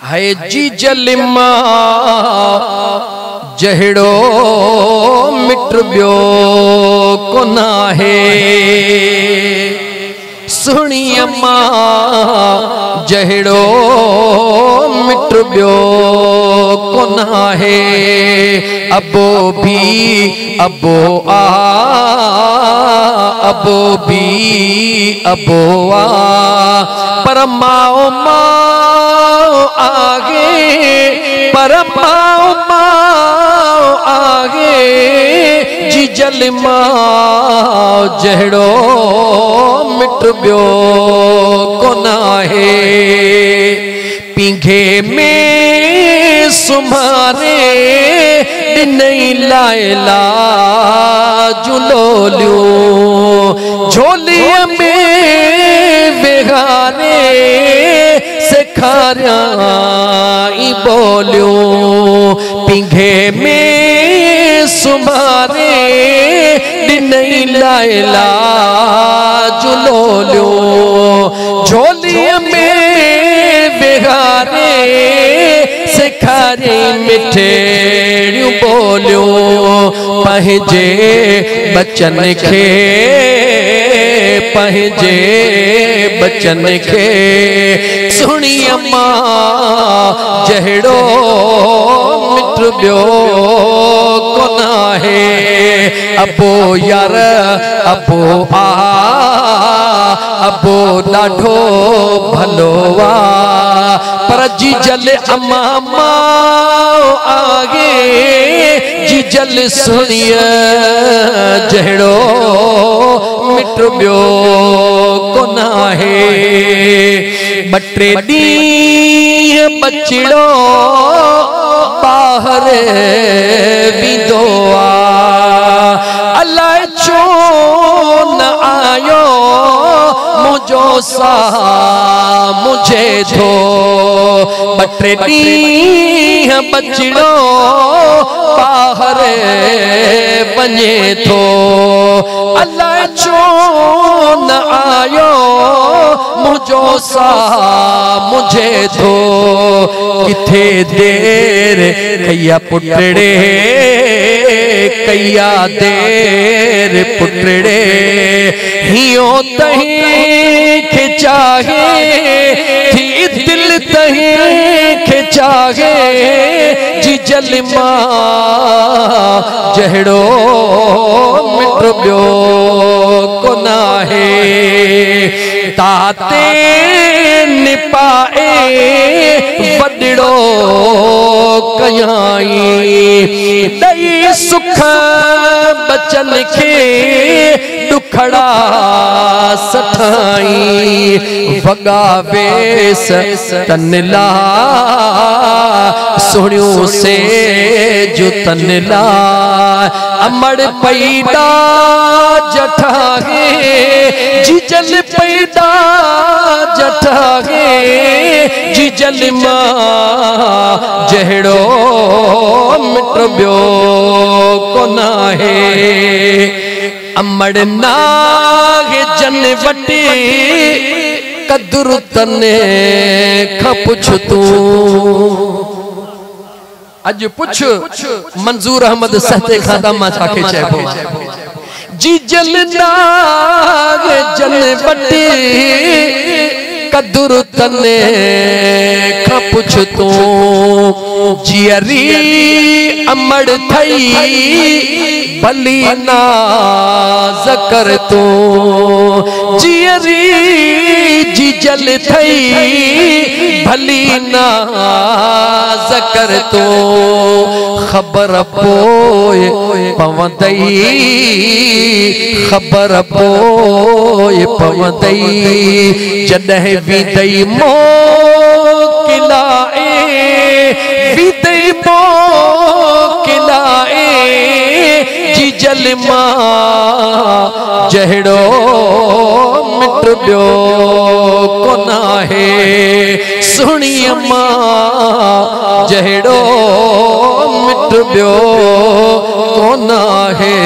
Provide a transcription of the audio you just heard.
है जी जलिमा जहिड़ो मिट बियो कोना है सुनी अम्मा जहिड़ो मिट बियो कोना है अबो भी अबो आ अबो भी अबो आ पर माओ माओ आगे पर माओ माओ आगे जी जलिमा जहिड़ो मिट बियो कोना है पींघे में सुम्हारे नहीं लायला जुलोलियो झोलिया में बेगाने सिखारिया बोलियो पींघे में सुम्हारे नहीं लायला जुलोलियो झोलिया में बेगाने सिखारे मिठेड़ियों बोलियो पंहिंजे बचन खे पंहिंजे बचन खे सुनी अम्मा जहिड़ो मिट बियो कोना है अबो यार अबो आ अबो ॾाढो भलो आ पर जी जल अम्मा माओ आगे जी जल सुनिए जहिड़ो मिट बियो कोना है बटे ॾींहं बचिड़ो ॿाहिर विदो आ अलाए छो न आयो मुझो सा मुझे थो बटे ॾींहं बचिड़ो ॿाहिर वञे थो अलाए छो न आयो मुझो सा मुझे थो किथे देर कैया पुटड़े कैया देर पुटड़े हियो तहीं के चाहे थी दिल तहीं के चाहे जी जलिमा जहिड़ो मिट बियो कोना है ताते निपाए वडड़ो कयाई दई सुख बचन के दुखड़ा सठाई वगा बेस तनला सोहणियों से जो तनला अमड़ पैदा जठागे जी जल पैदा जठागे जी जल मां जहिड़ो मिट बियो कोना है अमड़ नाग जन वटे कदुर तने खपुछ तू अज पुछ मंजूर अहमद सहते खादा मा छाके चइबो जी जल नाग जन वटे कदुर तने खपुछ तू जियरी अमड़ थई भली नाज कर तू जियरी जी जल थई भली नाज कर तू खबर पोए पवंदई खबर पोए पवंदई जॾहिं विदई मोकिलाए विदई मोकिलाए जी जल मां जहिड़ो मिट बियो कोना है सुणी अम्मा जहिड़ो मिट बियो कोना है।